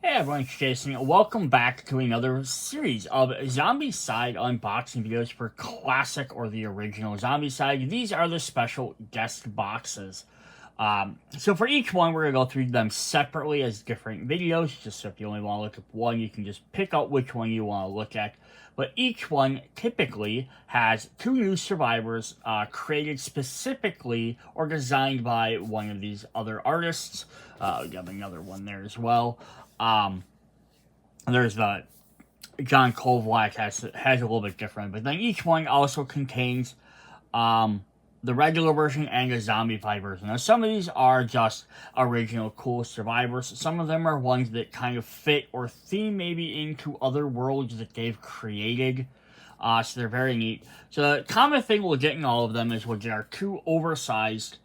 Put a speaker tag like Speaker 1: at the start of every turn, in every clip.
Speaker 1: Hey everyone, it's Jason. Welcome back to another series of Zombicide unboxing videos for classic or the original Zombicide. These are the special guest boxes. So for each one, we're going to go through them separately as different videos. Just so if you only want to look at one, you can just pick out which one you want to look at. But each one typically has two new survivors created specifically or designed by one of these other artists. We have another one there as well. There's the John Kovlak has a little bit different, but then each one also contains the regular version and the Zombicide version. Now, some of these are just original cool survivors. Some of them are ones that kind of fit or theme maybe into other worlds that they've created. So they're very neat. So the common thing we'll get in all of them is we'll get our two oversized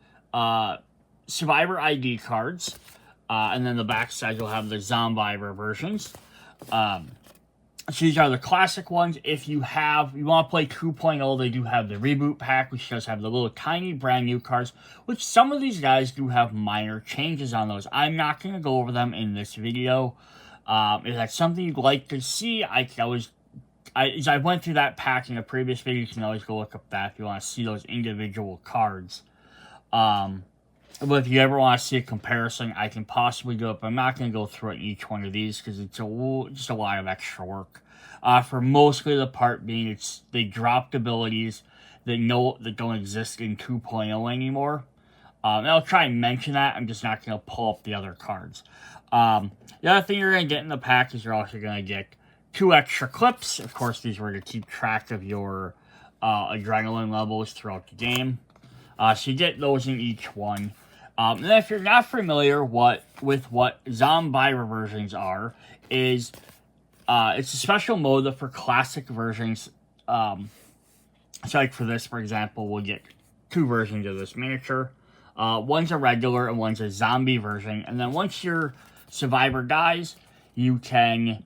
Speaker 1: survivor ID cards. And then the back side will have the Zombvivor versions. So these are the classic ones. If you want to play 2.0, they do have the reboot pack, which does have the little tiny brand new cards, which some of these guys do have minor changes on those. I'm not going to go over them in this video. If that's something you'd like to see, I went through that pack in a previous video. You can always go look up that if you want to see those individual cards. But if you ever want to see a comparison, I can possibly do it, but I'm not going to go through each one of these because it's just a lot of extra work. For mostly the part being, they dropped abilities that don't exist in 2.0 anymore. And I'll try and mention that. I'm just not going to pull up the other cards. The other thing you're going to get in the pack is you're also going to get 2 extra clips. Of course, these were to keep track of your adrenaline levels throughout the game. So you get those in each one. And if you're not familiar with what Zombvivor versions are, it's a special mode that for classic versions, so like for this, for example, we'll get 2 versions of this miniature. One's a regular and one's a zombie version. And then once your survivor dies, you can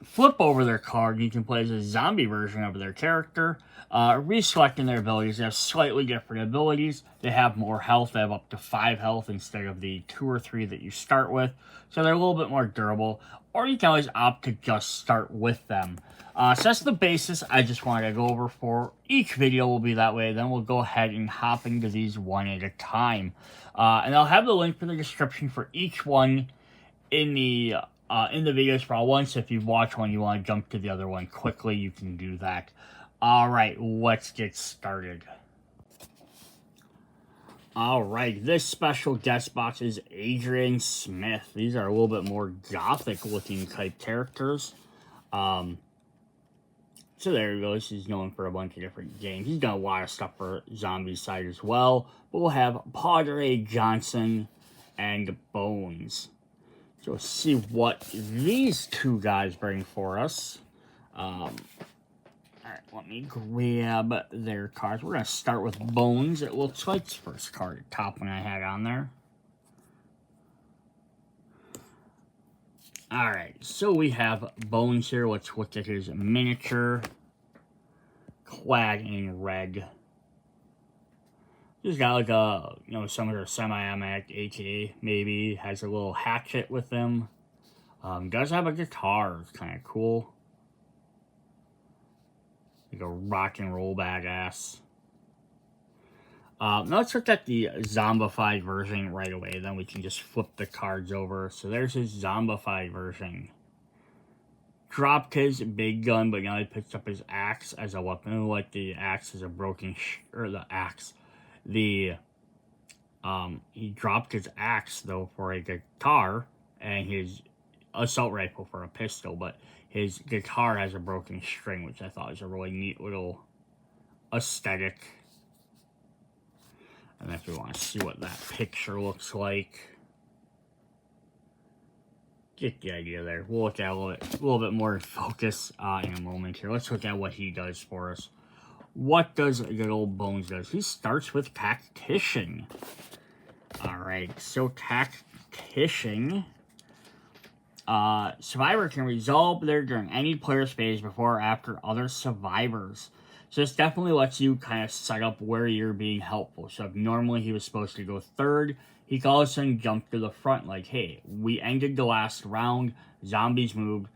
Speaker 1: flip over their card and you can play as a zombie version of their character. Reselecting their abilities. They have slightly different abilities. They have more health. They have up to 5 health instead of the 2 or 3 that you start with. So they're a little bit more durable. Or you can always opt to just start with them. So that's the basis I just wanted to go over for each video will be that way. Then we'll go ahead and hop into these one at a time. And I'll have the link for the description for each one in the videos for all one. So if you've watched one, you want to jump to the other one quickly, you can do that. Alright, let's get started. Alright, this special guest box is Adrian Smith. These are a little bit more gothic looking type characters. So there he goes. He's known for a bunch of different games. He's done a lot of stuff for Zombicide as well. But we'll have Padre Johnson and Bones. So let's see what these two guys bring for us. Alright, let me grab their cards. We're going to start with Bones. It looks like it's the first card, the top one I had on there. Alright, so we have Bones here. Let's look at his miniature. Clad in red. He's got like a, some of their semi-automatic AKA, maybe. Has a little hatchet with him. Does have a guitar. It's kind of cool. Like a rock and roll badass. Now let's look at the Zombicide version right away. Then we can just flip the cards over. So there's his Zombicide version. Dropped his big gun, but now he picks up his axe as a weapon. Like the axe is a broken he dropped his axe though for a guitar and his assault rifle for a pistol, but his guitar has a broken string, which I thought was a really neat little aesthetic. And if we want to see what that picture looks like, get the idea there. We'll look at a little bit more in focus in a moment here. Let's look at what he does for us. What does good old Bones does? He starts with Tactician. Alright, so Tactician Survivor can resolve there during any player's phase before or after other survivors. So this definitely lets you kind of set up where you're being helpful. So if normally he was supposed to go third, he can all of a sudden jump to the front like, hey, we ended the last round, zombies moved,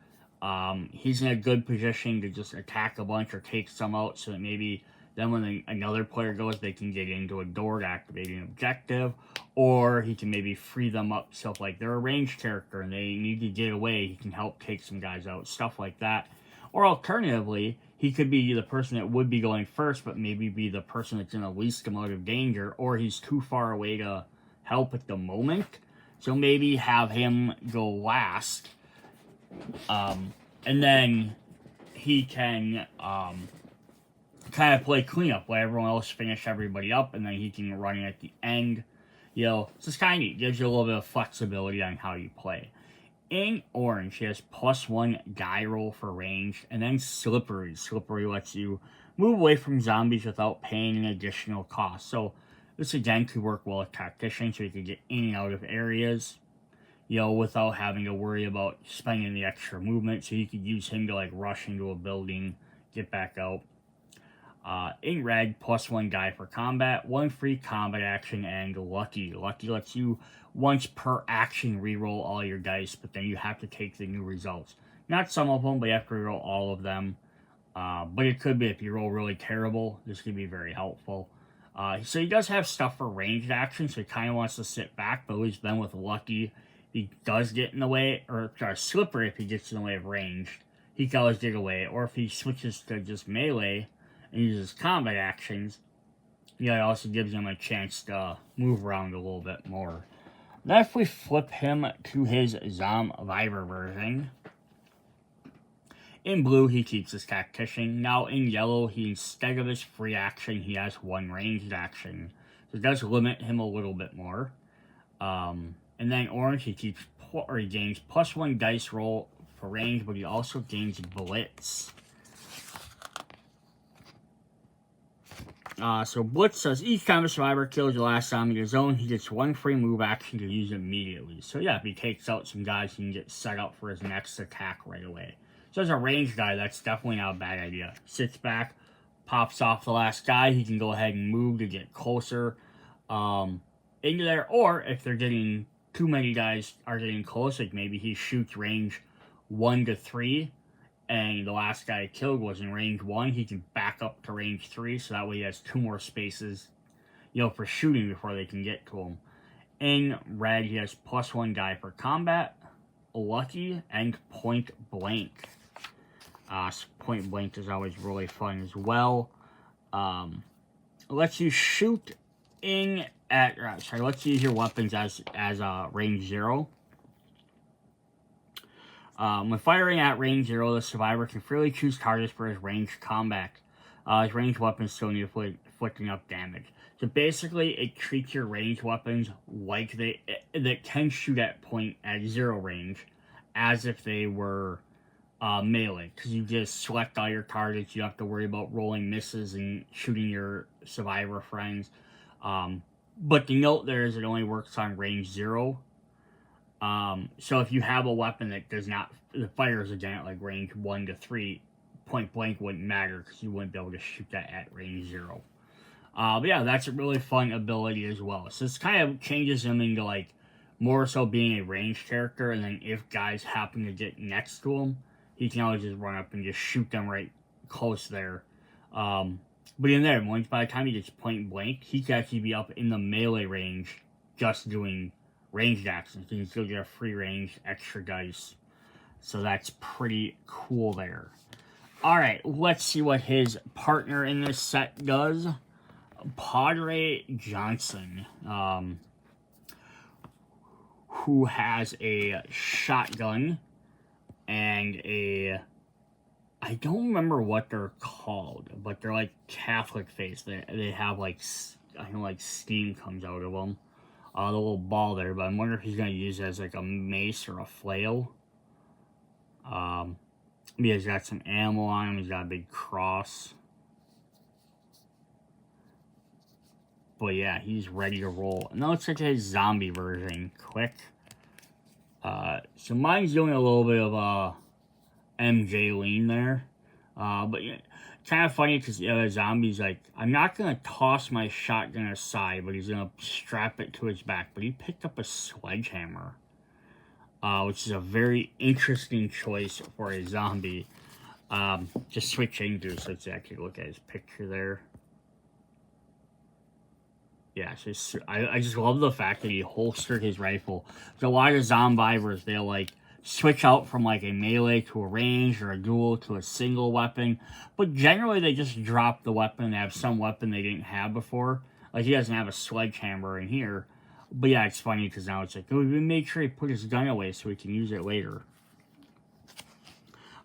Speaker 1: he's in a good position to just attack a bunch or take some out so that maybe then when another player goes, they can get into a door to activate an objective, or he can maybe free them up, stuff like they're a ranged character and they need to get away, he can help take some guys out, stuff like that. Or alternatively, he could be the person that would be going first, but maybe be the person that's in the least amount of danger, or he's too far away to help at the moment. So maybe have him go last, and then he can kind of play cleanup, let everyone else finish everybody up, and then he can run in at the end. You know, it's just kind of neat. Gives you a little bit of flexibility on how you play. In orange, he has +1 die roll for range, and then slippery. Slippery lets you move away from zombies without paying an additional cost. So this again could work well with tactician, so you could get in and out of areas, you know, without having to worry about spending the extra movement. So you could use him to like rush into a building, get back out. In red, +1 die for combat, 1 free combat action, and lucky. Lucky lets you once per action reroll all your dice, but then you have to take the new results. Not some of them, but you have to reroll all of them. But it could be if you roll really terrible, this could be very helpful. So he does have stuff for ranged action, so he kind of wants to sit back, but at least then with lucky, he does get in the way, or slippery if he gets in the way of ranged, he can always get away. Or if he switches to just melee and uses combat actions, yeah, it also gives him a chance to move around a little bit more. Then if we flip him to his Zombvivor version, in blue, he keeps his tactician. Now in yellow, instead of his free action, he has 1 ranged action. So it does limit him a little bit more. And then orange, he gains +1 dice roll for range, but he also gains blitz. So Blitz says, each time a survivor kills the last zombie in his zone, he gets 1 free move action to use immediately. So yeah, if he takes out some guys, he can get set up for his next attack right away. So as a ranged guy, that's definitely not a bad idea. Sits back, pops off the last guy, he can go ahead and move to get closer into there. Or if they're getting too many guys are getting close, like maybe he shoots range 1 to 3, and the last guy killed was in range 1, he can back up to range 3, so that way he has 2 more spaces, you know, for shooting before they can get to him. In red, he has +1 die for combat, lucky, and point blank. Point blank is always really fun as well. Lets you shoot in at, let's use your weapons as range 0. When firing at range 0, the survivor can freely choose targets for his ranged combat. His ranged weapons still need to inflict enough damage. So basically, it treats your ranged weapons like that can shoot at 0 range, as if they were melee. Because you just select all your targets, you don't have to worry about rolling misses and shooting your survivor friends. But the note there is it only works on range 0. So if you have a weapon that fires again at like range 1 to 3, point blank wouldn't matter because you wouldn't be able to shoot that at range 0. But yeah, that's a really fun ability as well. So this kind of changes him into like more so being a ranged character, and then if guys happen to get next to him, he can always just run up and just shoot them right close there. But in there, by the time he gets point blank, he can actually be up in the melee range just doing ranged actions. You can still get a free range, extra dice. So that's pretty cool there. Alright, let's see what his partner in this set does. Padre Johnson, who has a shotgun and I don't remember what they're called, but they're like Catholic face. They have like, I know, like steam comes out of them. The little ball there, but I wonder if he's going to use it as like a mace or a flail. He's got some ammo on him. He's got a big cross. But yeah, he's ready to roll. And now let's get to his zombie version quick. So mine's doing a little bit of a MJ lean there. But yeah, kind of funny because the other zombie's like, I'm not going to toss my shotgun aside, but he's going to strap it to his back. But he picked up a sledgehammer, which is a very interesting choice for a zombie. Just switching to, so let's actually look at his picture there. Yeah, so I just love the fact that he holstered his rifle. So a lot of Zombvivors, they'll like switch out from like a melee to a range or a dual to a single weapon. But generally they just drop the weapon and have some weapon they didn't have before. Like he doesn't have a sledgehammer in here. But yeah, it's funny because now it's like, oh, we made sure he put his gun away so we can use it later.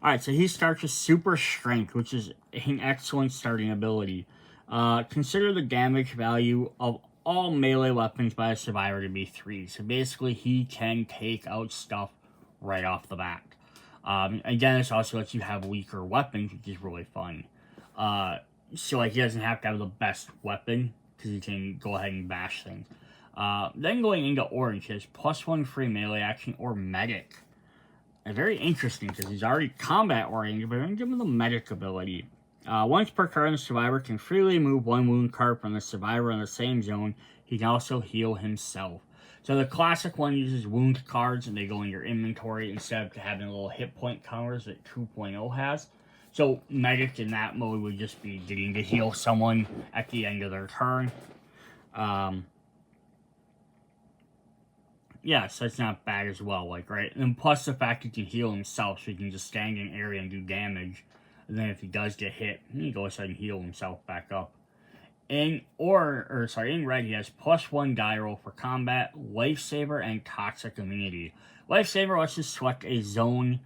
Speaker 1: Alright, so he starts with Super Strength, which is an excellent starting ability. Consider the damage value of all melee weapons by a survivor to be 3. So basically, he can take out stuff right off the bat. Again, this also lets you have weaker weapons, which is really fun. So like, he doesn't have to have the best weapon, because he can go ahead and bash things. Then going into Orange, he has +1 free melee action or Medic. And very interesting, because he's already combat oriented, but I'm going to give him the Medic ability. Once per turn, the survivor can freely move 1 wound card from the survivor in the same zone. He can also heal himself. So the classic one uses wound cards, and they go in your inventory instead of having little hit point counters that 2.0 has. So Medic in that mode would just be getting to heal someone at the end of their turn. Yeah, so it's not bad as well, like, right? And plus the fact he can heal himself, so he can just stand in an area and do damage. And then if he does get hit, he goes ahead and heal himself back up. In red, he has +1 die roll for combat, lifesaver, and toxic immunity. Lifesaver lets you select a zone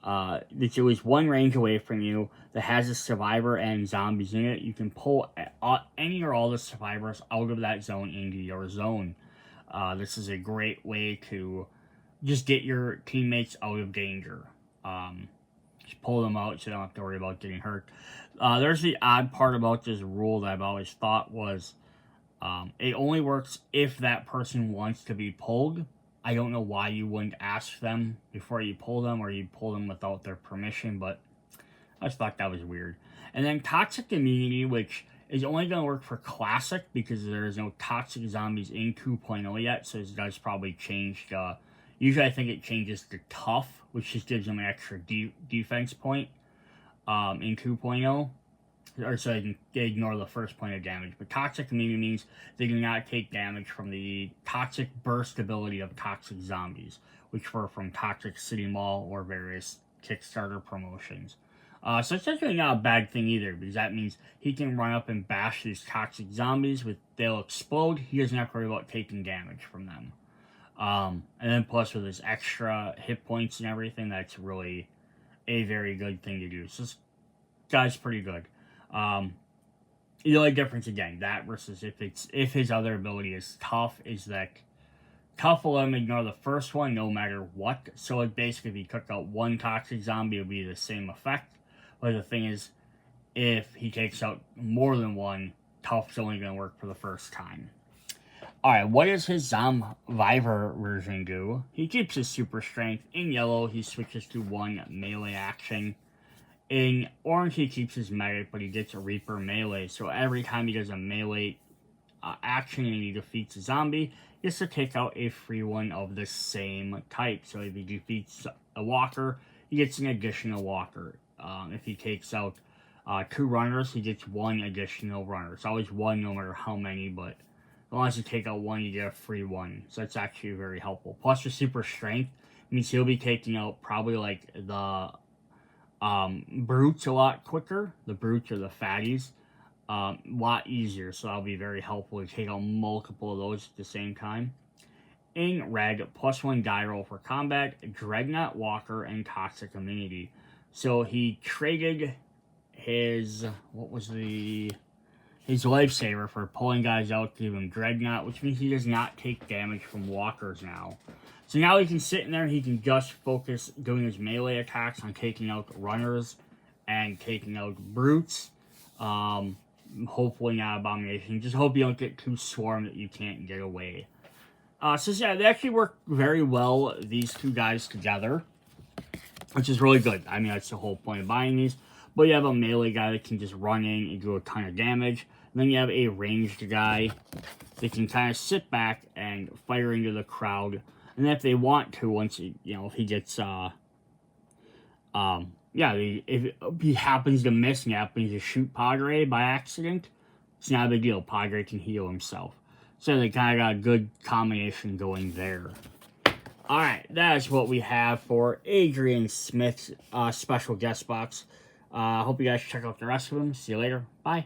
Speaker 1: that's always 1 range away from you that has a survivor and zombies in it. You can pull any or all the survivors out of that zone into your zone. This is a great way to just get your teammates out of danger. Just pull them out so you don't have to worry about getting hurt. There's the odd part about this rule that I've always thought was it only works if that person wants to be pulled. I don't know why you wouldn't ask them before you pull them, or you pull them without their permission, but I just thought that was weird. And then Toxic Immunity, which is only going to work for Classic because there's no Toxic Zombies in 2.0 yet, so it does probably change. Usually I think it changes to Tough, which just gives them an extra defense point in 2.0. Or so they ignore the first point of damage. But Toxic Immunity means they do not take damage from the Toxic Burst ability of Toxic Zombies, which were from Toxic City Mall or various Kickstarter promotions. So it's actually not a bad thing either, because that means he can run up and bash these Toxic Zombies. They'll explode. He doesn't have to worry about taking damage from them. And then plus with his extra hit points and everything, that's really a very good thing to do. So this guy's pretty good. The only difference, again, that versus if his other ability is Tough, is that Tough will let him ignore the first one no matter what. So it basically, if he took out 1 Toxic Zombie, it would be the same effect. But the thing is, if he takes out more than 1, Tough's only going to work for the first time. Alright, what does his Zombvivor version do? He keeps his Super Strength. In yellow, he switches to 1 melee action. In orange, he keeps his Medic, but he gets a Reaper melee. So every time he does a melee action and he defeats a zombie, he gets to take out a free one of the same type. So if he defeats a walker, he gets an additional walker. If he takes out 2 runners, he gets 1 additional runner. It's always 1 no matter how many, but as long as you take out 1, you get a free 1. So that's actually very helpful. Plus your Super Strength means he'll be taking out probably like the brutes a lot quicker. The brutes or the fatties. A lot easier, so that'll be very helpful to take out multiple of those at the same time. In red, +1 die roll for combat, Dreadnought Walker, and Toxic Immunity. So he traded his lifesaver for pulling guys out to give him Dreadnought, which means he does not take damage from walkers now. So now he can sit in there, he can just focus doing his melee attacks on taking out runners and taking out brutes. Hopefully not Abomination. Just hope you don't get too swarmed that you can't get away. So yeah, they actually work very well, these two guys together, which is really good. I mean, that's the whole point of buying these. But you have a melee guy that can just run in and do a ton of damage. And then you have a ranged guy that can kind of sit back and fire into the crowd. And then if they want to, once he, if he gets, if he happens to miss and happens to shoot Padre by accident, it's not a big deal. Padre can heal himself. So they kind of got a good combination going there. Alright, that is what we have for Adrian Smith's special guest box. Hope you guys check out the rest of them. See you later. Bye.